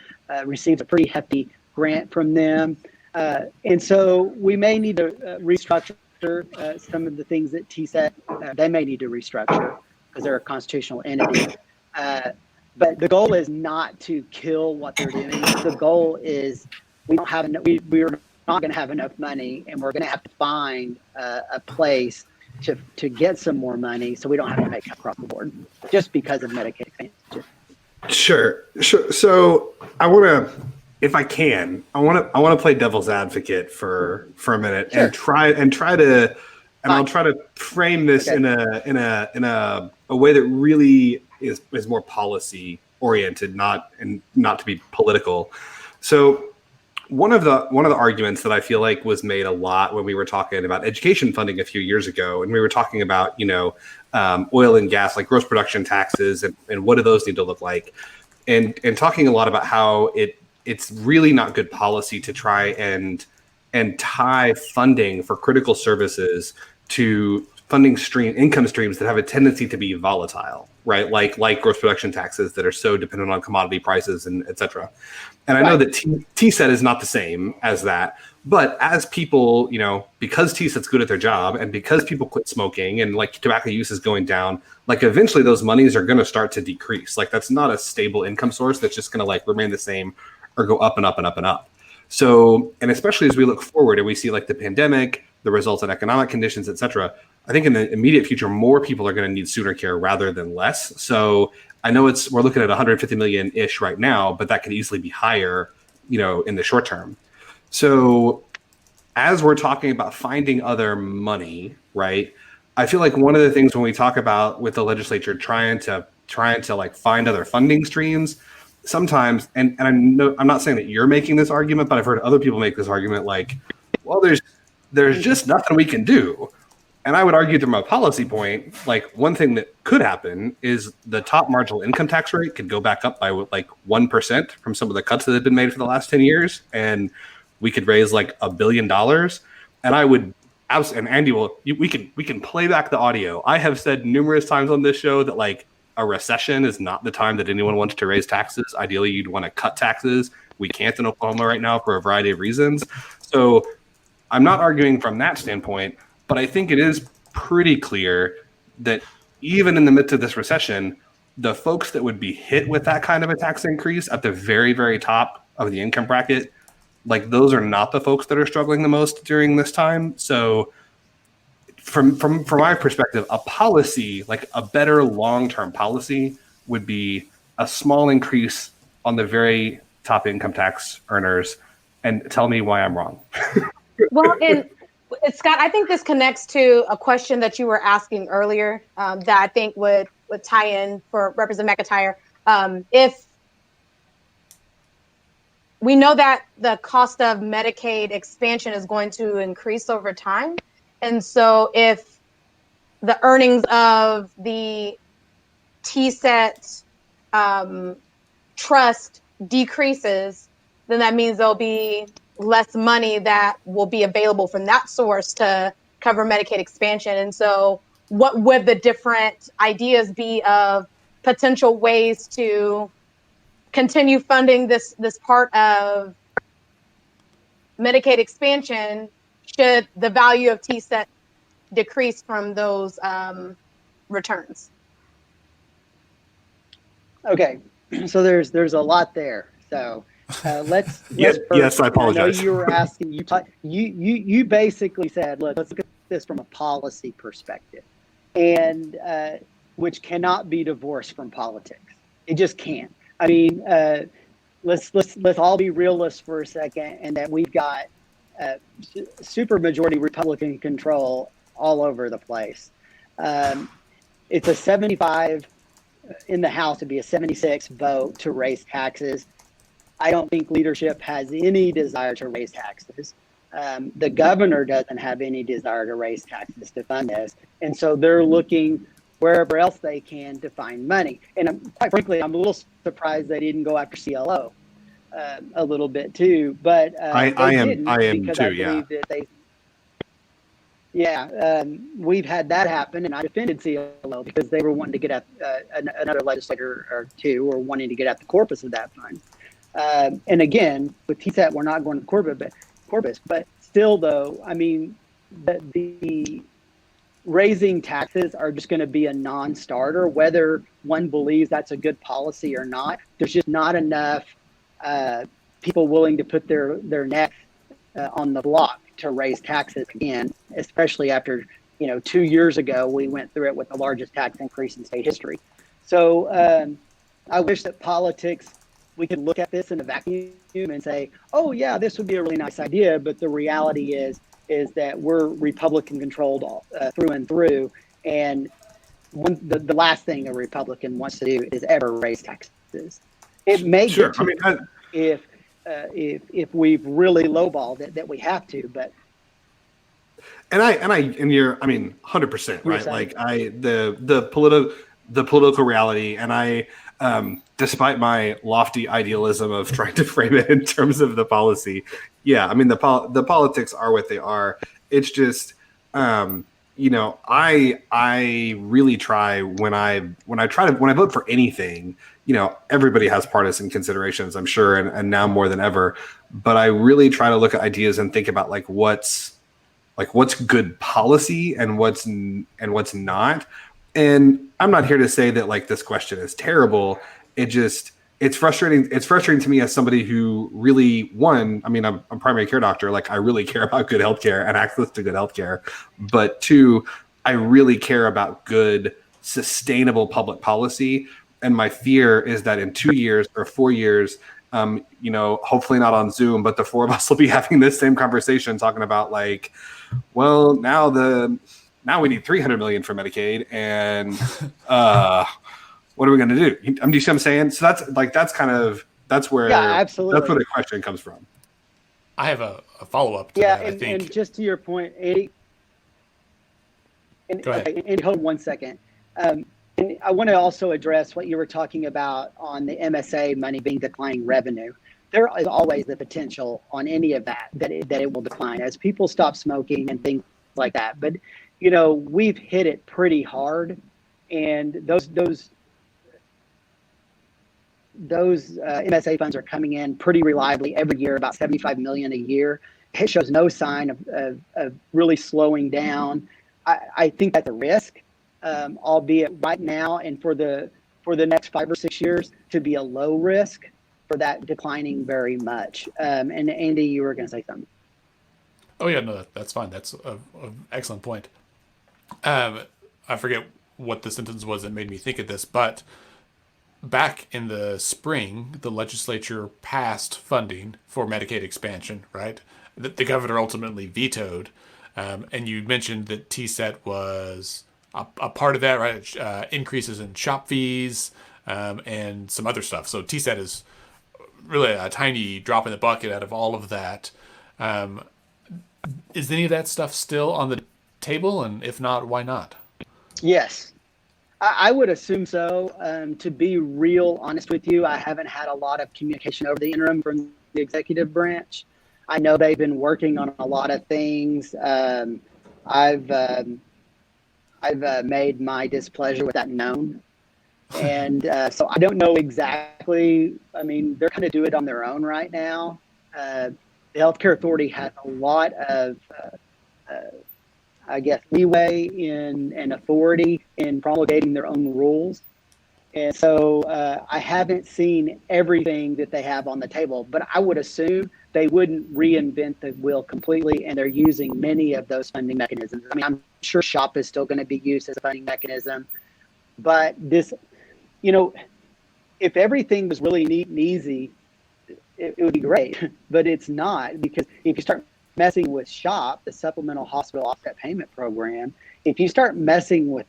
receives a pretty hefty grant from them. And so we may need to restructure some of the things that TSET, they may need to restructure because they're a constitutional entity. But the goal is not to kill what they're doing. The goal is we're not going to have enough money, and we're going to have to find a place to get some more money so we don't have to make it across the board just because of Medicaid expansion. Sure. So I want to, if I can, I want to play devil's advocate for a minute. Sure. and try to, and I'll try to frame this in a way that really is more policy oriented, not to be political. So one of the arguments that I feel like was made a lot when we were talking about education funding a few years ago, and we were talking about oil and gas, like gross production taxes, and what do those need to look like, and talking a lot about how it's really not good policy to try and tie funding for critical services to income streams that have a tendency to be volatile, right? Like gross production taxes that are so dependent on commodity prices and et cetera. And I know that TSET is not the same as that, but as people, because TSET's good at their job and because people quit smoking and like tobacco use is going down, like eventually those monies are going to start to decrease. Like that's not a stable income source that's just going to like remain the same or go up and up and up and up. So, and especially as we look forward and we see like the pandemic, the results in economic conditions, et cetera, I think in the immediate future, more people are going to need sooner care rather than less. So I know we're looking at 150 million ish right now, but that could easily be higher, in the short term. So as we're talking about finding other money, right? I feel like one of the things when we talk about with the legislature trying to like find other funding streams, sometimes, and I'm not saying that you're making this argument, but I've heard other people make this argument like, well, there's just nothing we can do. And I would argue from a policy point, like one thing that could happen is the top marginal income tax rate could go back up by like 1% from some of the cuts that have been made for the last 10 years. And we could raise like $1 billion. And I would, and Andy we can play back the audio. I have said numerous times on this show that like a recession is not the time that anyone wants to raise taxes. Ideally, you'd want to cut taxes. We can't in Oklahoma right now for a variety of reasons. So I'm not arguing from that standpoint, but I think it is pretty clear that even in the midst of this recession, the folks that would be hit with that kind of a tax increase at the very, very top of the income bracket, like those are not the folks that are struggling the most during this time. So from my perspective, a policy, like a better long-term policy would be a small increase on the very top income tax earners, and tell me why I'm wrong. Well, and Scott, I think this connects to a question that you were asking earlier that I think would tie in for Representative McIntyre. If we know that the cost of Medicaid expansion is going to increase over time, and so if the earnings of the TSET trust decreases, then that means there'll be less money that will be available from that source to cover Medicaid expansion. And so what would the different ideas be of potential ways to continue funding this part of Medicaid expansion should the value of TSET decrease from those returns? Okay, so there's a lot there. So let's yes, I apologize. I know you were asking. You basically said, let's look at this from a policy perspective, and which cannot be divorced from politics. It just can't. I mean, let's all be realists for a second, and that we've got super majority Republican control all over the place. It's a 75 in the House to be a 76 vote to raise taxes. I don't think leadership has any desire to raise taxes. The governor doesn't have any desire to raise taxes to fund this. And so they're looking wherever else they can to find money. And quite frankly, I'm a little surprised they didn't go after CLO a little bit too. But I am too, yeah. We've had that happen, and I defended CLO because they were wanting to get at another legislator or two, or wanting to get at the corpus of that fund. And again, with TSET, we're not going to corpus, but still, though, I mean, the raising taxes are just going to be a non-starter, whether one believes that's a good policy or not. There's just not enough people willing to put their neck on the block to raise taxes again, especially after 2 years ago we went through it with the largest tax increase in state history. So I wish that politics, we could look at this in a vacuum and say, oh yeah, this would be a really nice idea, but the reality is that we're Republican controlled through and through, and the last thing a Republican wants to do is ever raise taxes. It may get to if we've really lowballed it that we have to, but and you're 100% right. Like the political reality, and I despite my lofty idealism of trying to frame it in terms of the policy, yeah, I mean the politics are what they are. It's just I really try when I vote for anything, everybody has partisan considerations, I'm sure, and now more than ever. But I really try to look at ideas and think about what's good policy and what's not. And I'm not here to say that this question is terrible. It's frustrating. It's frustrating to me as somebody who really, I'm a primary care doctor. I really care about good healthcare and access to good healthcare. But two, I really care about good, sustainable public policy. And my fear is that in 2 years or 4 years, hopefully not on Zoom, but the four of us will be having this same conversation talking about well, now we need 300 million for Medicaid, and what are we going to do? Do you see what I'm saying? So that's where absolutely. That's where the question comes from. I have a follow up to that. And, I think. And just to your point, Andy. Go ahead. Okay, Andy, hold on 1 second. And I want to also address what you were talking about on the MSA money being declining revenue. There is always the potential on any of that it will decline as people stop smoking and things like that. But we've hit it pretty hard, and those MSA funds are coming in pretty reliably every year, about 75 million a year. It shows no sign of really slowing down. I think that's a risk, albeit right now and for the next 5 or 6 years to be a low risk for that declining very much. And Andy, you were going to say something. Oh yeah, no, that's fine. That's an excellent point. I forget what the sentence was that made me think of this, but back in the spring, the legislature passed funding for Medicaid expansion, right? That the governor ultimately vetoed. And you mentioned that TSET was a part of that, right? Increases in shop fees and some other stuff. So TSET is really a tiny drop in the bucket out of all of that. Is any of that stuff still on the table? And if not, why not? Yes, I would assume so. To be real honest with you, I haven't had a lot of communication over the interim from the executive branch. I know they've been working on a lot of things. I've made my displeasure with that known. And so I don't know exactly. I mean, they're kind of doing it on their own right now. The Healthcare Authority has a lot of, leeway and authority in promulgating their own rules. And so I haven't seen everything that they have on the table, but I would assume they wouldn't reinvent the wheel completely, and they're using many of those funding mechanisms. I mean, I'm sure SHOP is still going to be used as a funding mechanism, but this, if everything was really neat and easy, it would be great, but it's not, because if you start messing with SHOP, the Supplemental Hospital Offset Payment Program, if you start messing with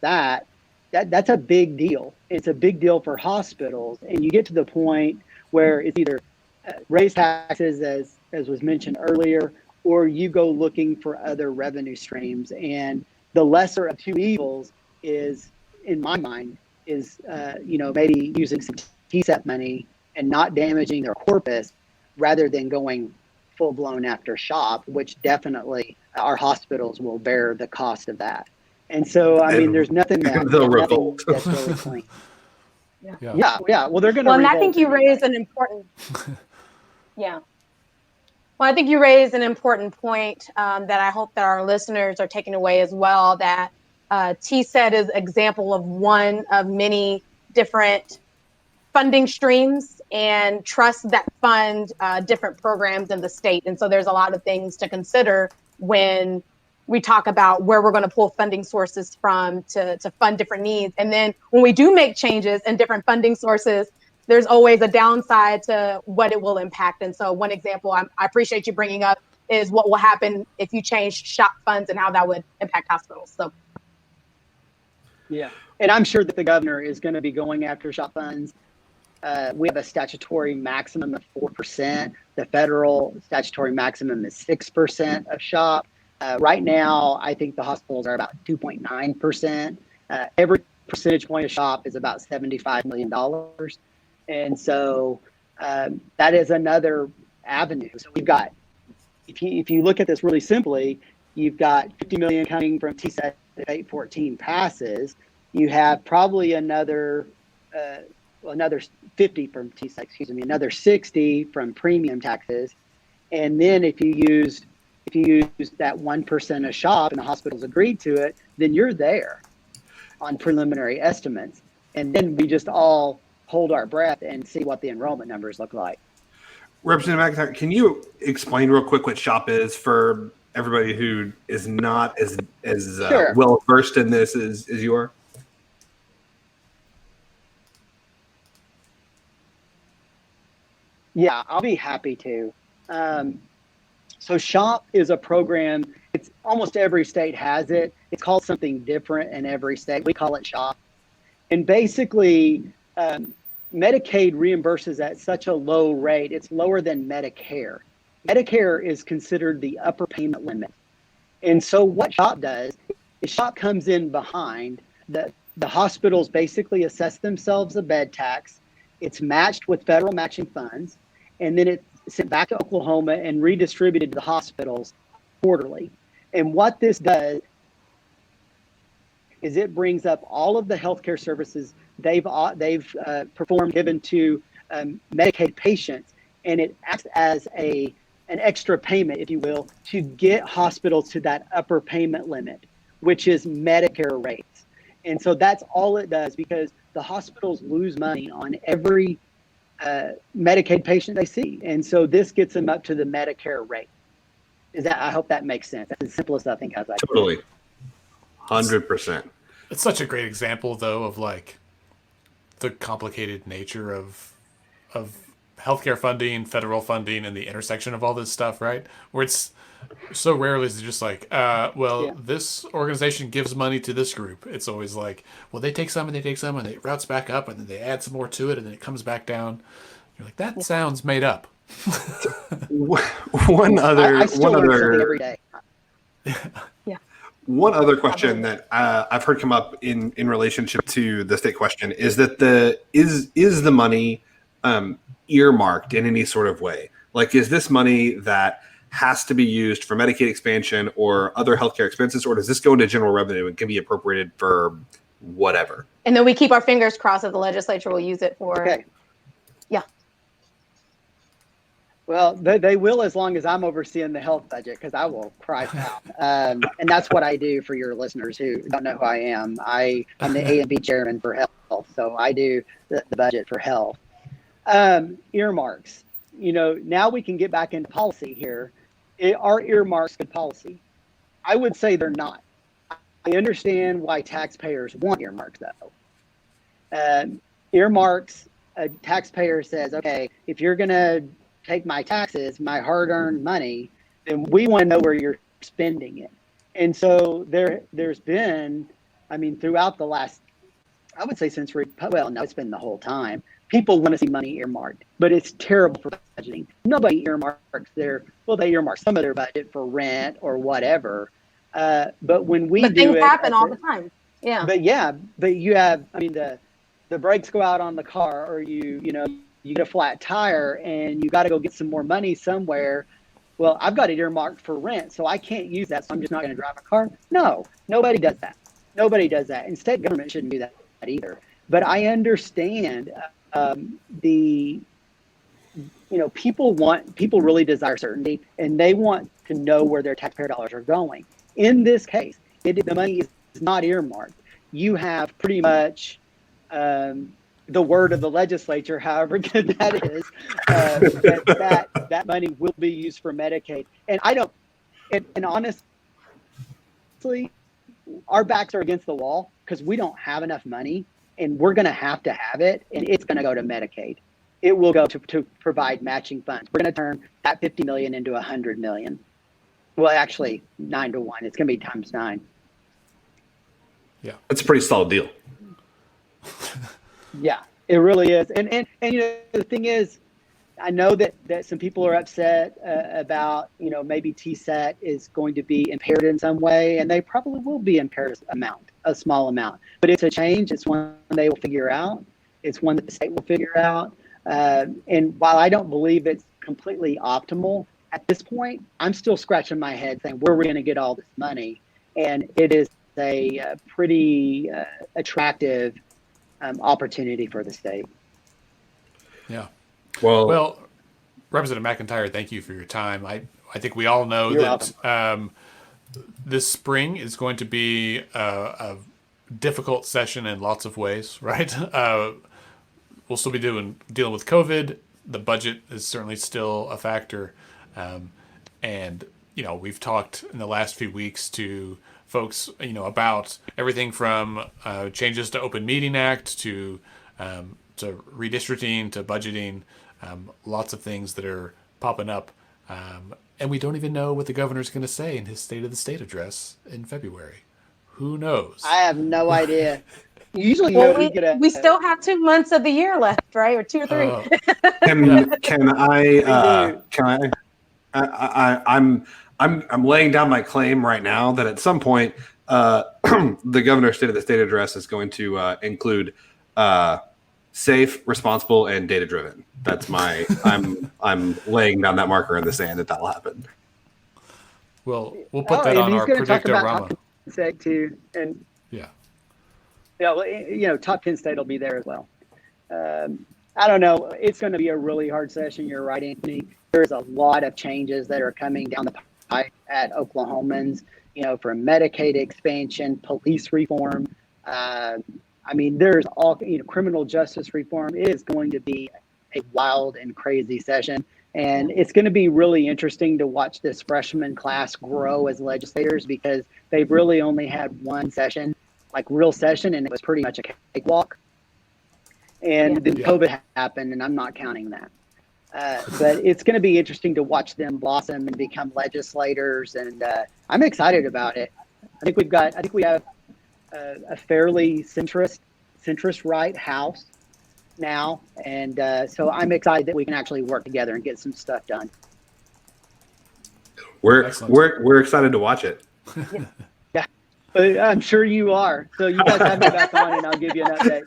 that's a big deal. It's a big deal for hospitals, and you get to the point where it's either raise taxes, as was mentioned earlier, or you go looking for other revenue streams. And the lesser of two evils is, in my mind, is maybe using some TSEP money and not damaging their corpus, rather than going full blown after SHOP, which definitely our hospitals will bear the cost of that. And so, I mean, there's nothing that's really clean. Yeah. Well, they're going to. Well, and I think you raised an important. Yeah. Well, I think you raised an important point that I hope that our listeners are taking away as well. That TSET is an example of one of many different funding streams and trusts that fund different programs in the state. And so there's a lot of things to consider when we talk about where we're going to pull funding sources from to fund different needs. And then when we do make changes in different funding sources, there's always a downside to what it will impact. And so one example I appreciate you bringing up is what will happen if you change SHOP funds and how that would impact hospitals. So. Yeah, and I'm sure that the governor is going to be going after SHOP funds. We have a statutory maximum of 4%. The federal statutory maximum is 6% of SHOP. Right now, I think the hospitals are about 2.9%. Every percentage point of SHOP is about $75 million. And so that is another avenue. So we've got, if you look at this really simply, you've got 50 million coming from TSET if 814 passes, you have probably another 50 from TSET, excuse me, another 60 from premium taxes. And then if you use that 1% of SHOP and the hospitals agreed to it, then you're there on preliminary estimates. And then we just all hold our breath and see what the enrollment numbers look like. Representative McIntyre, can you explain real quick what SHOP is for everybody who is not as Sure. well versed in this as you are? Yeah, I'll be happy to. So SHOP is a program. It's almost every state has it. It's called something different in every state. We call it SHOP. And basically, Medicaid reimburses at such a low rate. It's lower than Medicare. Medicare is considered the upper payment limit. And so what SHOP does is SHOP comes in behind. The hospitals basically assess themselves a bed tax. It's matched with federal matching funds. And then it's sent back to Oklahoma and redistributed to the hospitals quarterly. And what this does is it brings up all of the healthcare services they've performed given to Medicaid patients, and it acts as an extra payment, if you will, to get hospitals to that upper payment limit, which is Medicare rates. And so that's all it does, because the hospitals lose money on every Medicaid patient they see. And so this gets them up to the Medicare rate. I hope that makes sense. That's the simplest I think as I Totally. 100%. It's such a great example, though, of like the complicated nature of healthcare funding, federal funding, and the intersection of all this stuff, right? Where it's so rarely is it just like, this organization gives money to this group. It's always like, well, they take some and it routes back up, and then they add some more to it, and then it comes back down. You're like, that sounds made up. I still learn something every day. Yeah. One other question that I've heard come up in relationship to the state question is that is the money earmarked in any sort of way? Like, is this money that has to be used for Medicaid expansion or other healthcare expenses, or does this go into general revenue and can be appropriated for whatever? And then we keep our fingers crossed that the legislature will use it for. Okay. Yeah. Well, they will, as long as I'm overseeing the health budget, because I will cry foul. And that's what I do for your listeners who don't know who I am. I'm the A&B chairman for health, so I do the budget for health. Earmarks. Now we can get back into policy here. Are earmarks good policy? I would say they're not. I understand why taxpayers want earmarks, though. Earmarks, a taxpayer says, okay, if you're going to take my taxes, my hard-earned money, then we want to know where you're spending it. And so there's been, throughout the last, I would say since, it's been the whole time, people want to see money earmarked, but it's terrible for budgeting. Nobody earmarks they earmark some of their budget for rent or whatever. But when we do things it, happen all the time. Yeah. But you have, the brakes go out on the car, or you get a flat tire and you got to go get some more money somewhere. Well, I've got it earmarked for rent, so I can't use that, so I'm just not going to drive a car. No, nobody does that. Nobody does that. And state government shouldn't do that either. But I understand people really desire certainty, and they want to know where their taxpayer dollars are going. In this case, the money is not earmarked. You have pretty much the word of the legislature, however good that is, that money will be used for Medicaid. And and honestly, our backs are against the wall because we don't have enough money, and we're going to have it, and it's going to go to Medicaid. It will go to provide matching funds. We're going to turn that 50 million into 100 million. Well, actually, 9 to 1. It's going to be times 9. Yeah, that's a pretty solid deal. Yeah, it really is. And the thing is, I know that some people are upset about, maybe TSET is going to be impaired in some way, and they probably will be impaired a small amount. But it's a change. It's one they will figure out. It's one that the state will figure out. And while I don't believe it's completely optimal at this point, I'm still scratching my head saying, where are we going to get all this money? And it is a pretty attractive opportunity for the state. Yeah. Well, Representative McIntyre, thank you for your time. I think we all know You're that this spring is going to be a difficult session in lots of ways, right? We'll still be dealing with COVID. The budget is certainly still a factor. And, we've talked in the last few weeks to folks, about everything from changes to Open Meeting Act to redistricting to budgeting, lots of things that are popping up. And we don't even know what the governor's going to say in his State of the State address in February. Who knows? I have no idea. Usually, we still have 2 months of the year left, right? Or 2 or 3. I'm laying down my claim right now that at some point the governor's State of the State address is going to include safe, responsible, and data driven. That's my I'm laying down that marker in the sand that that'll happen. We'll put that on our Predictorama. Too, and yeah, well, Top 10 State will be there as well. I don't know. It's going to be a really hard session. You're right, Anthony. There's a lot of changes that are coming down the pipe at Oklahomans, from Medicaid expansion, police reform. There's all, criminal justice reform. It is going to be a wild and crazy session. And it's going to be really interesting to watch this freshman class grow as legislators, because they've really only had one session, like real session, and it was pretty much a cakewalk. And then COVID happened, and I'm not counting that. But it's going to be interesting to watch them blossom and become legislators, and I'm excited about it. I think we have a fairly centrist right House now, and so I'm excited that we can actually work together and get some stuff done. We're excited to watch it. Yeah, but I'm sure you are. So you guys have me back on, and I'll give you an update.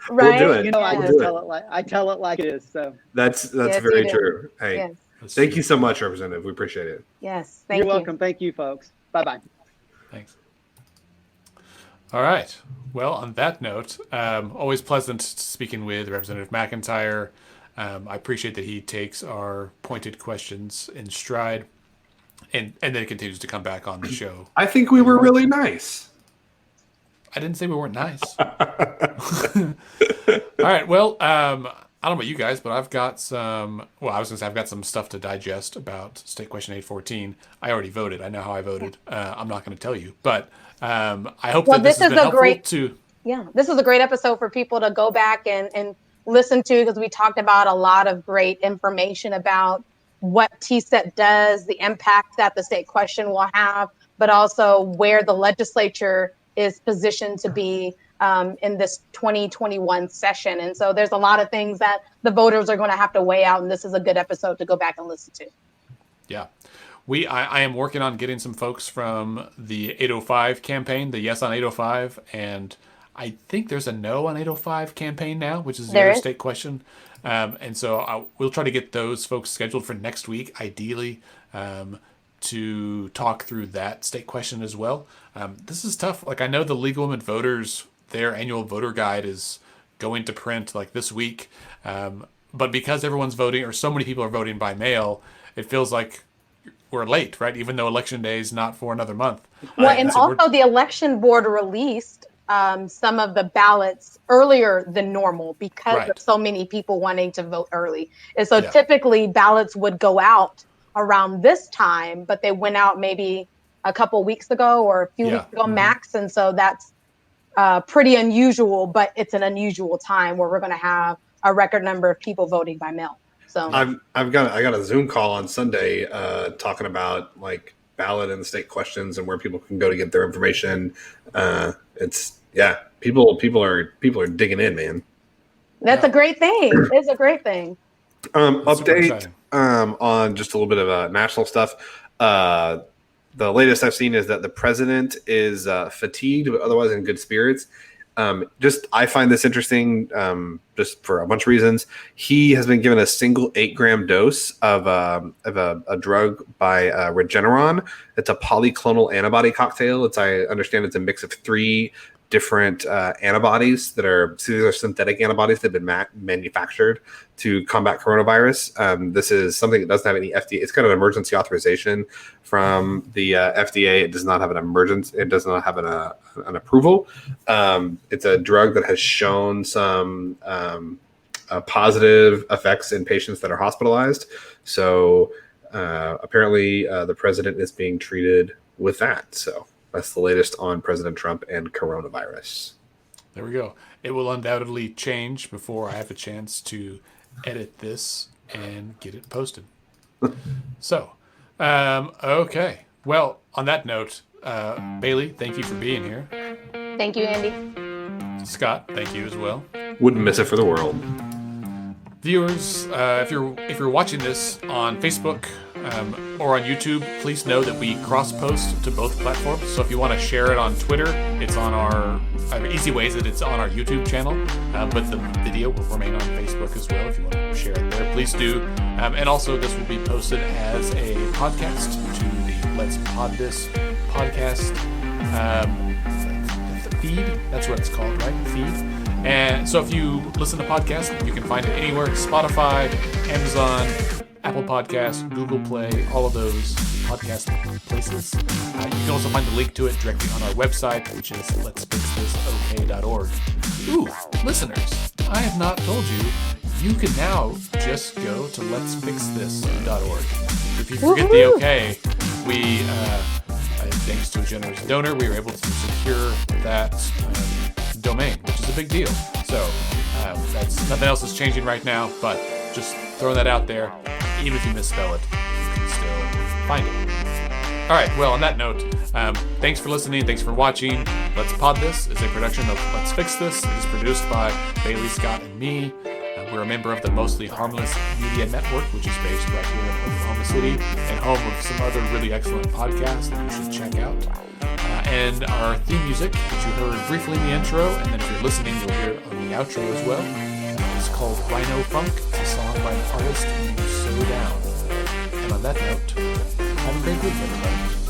Right? We'll do it. I tell it like it is. So that's very true. Hey, thank you so much, Representative. We appreciate it. Yes, thank you. You're welcome. Thank you, folks. Bye-bye. Thanks. All right. Well, on that note, always pleasant speaking with Representative McIntyre. I appreciate that he takes our pointed questions in stride, and then continues to come back on the show. I think we were really nice. I didn't say we weren't nice. All right. Well, I don't know about you guys, but I've got some. Well, I was going to say I've got some stuff to digest about State Question 814. I already voted. I know how I voted. I'm not going to tell you, but I hope that this has been helpful to. Yeah, this is a great episode for people to go back and listen to, because we talked about a lot of great information about what TSET does, the impact that the state question will have, but also where the legislature is positioned to be in this 2021 session. And so there's a lot of things that the voters are going to have to weigh out, and this is a good episode to go back and listen to. Yeah. I am working on getting some folks from the 805 campaign, the Yes on 805, and I think there's a No on 805 campaign now, which is the other state question. And so we'll try to get those folks scheduled for next week, ideally, to talk through that state question as well. This is tough. Like, I know the League of Women Voters, their annual voter guide is going to print like this week. But because everyone's voting, or so many people are voting by mail, it feels like we're late, right? Even though election day is not for another month. Well, and so also the election board released some of the ballots earlier than normal because of so many people wanting to vote early. And so typically ballots would go out around this time, but they went out maybe a couple weeks ago or a few weeks ago max. And so that's pretty unusual, but it's an unusual time where we're going to have a record number of people voting by mail. So I got a Zoom call on Sunday talking about like ballot and state questions and where people can go to get their information. People are digging in, man. That's a great thing. It's a great thing. Update on just a little bit of national stuff. The latest I've seen is that the president is fatigued, but otherwise in good spirits. I find this interesting just for a bunch of reasons. He has been given a single 8-gram dose of a drug by Regeneron. It's a polyclonal antibody cocktail. I understand it's a mix of 3 different antibodies that are synthetic antibodies that have been manufactured to combat coronavirus. This is something that doesn't have any FDA. It's got an emergency authorization from the FDA. It does not have an emergency. It does not have an approval. It's a drug that has shown some positive effects in patients that are hospitalized. So apparently the president is being treated with that. So that's the latest on President Trump and coronavirus. There we go. It will undoubtedly change before I have a chance to edit this and get it posted. So, okay. Well, on that note, Bailey, thank you for being here. Thank you, Andy. Scott, thank you as well. Wouldn't miss it for the world. Viewers, if you're watching this on Facebook or on YouTube, please know that we cross-post to both platforms. So if you want to share it on Twitter, it's on our easy ways that it's on our YouTube channel, but the video will remain on Facebook as well. If you want to share it there, please do. And also, this will be posted as a podcast to the Let's Pod This podcast feed. That's what it's called, right? Feed. And so if you listen to podcasts, you can find it anywhere: Spotify, Amazon, Apple Podcasts, Google Play, all of those podcast places. You can also find the link to it directly on our website, which is letsfixthisok.org. Ooh, listeners, I have not told you, you can now just go to letsfixthis.org. If you forget the OK, we, thanks to a generous donor, we were able to secure that domain, which is a big deal. So that's nothing else is changing right now, but just throwing that out there. Even if you misspell it, you can still find it. All right, well, on that note, thanks for listening. Thanks for watching. Let's Pod This is a production of Let's Fix This. It is produced by Bailey, Scott, and me. We're a member of the Mostly Harmless Media Network, which is based right here in Oklahoma City and home of some other really excellent podcasts that you should check out. And our theme music, which you heard briefly in the intro, and then if you're listening, you'll hear it on the outro as well. It's called Rhino Funk. It's a song by an artist named So Down. And on that note, have a great week, everybody.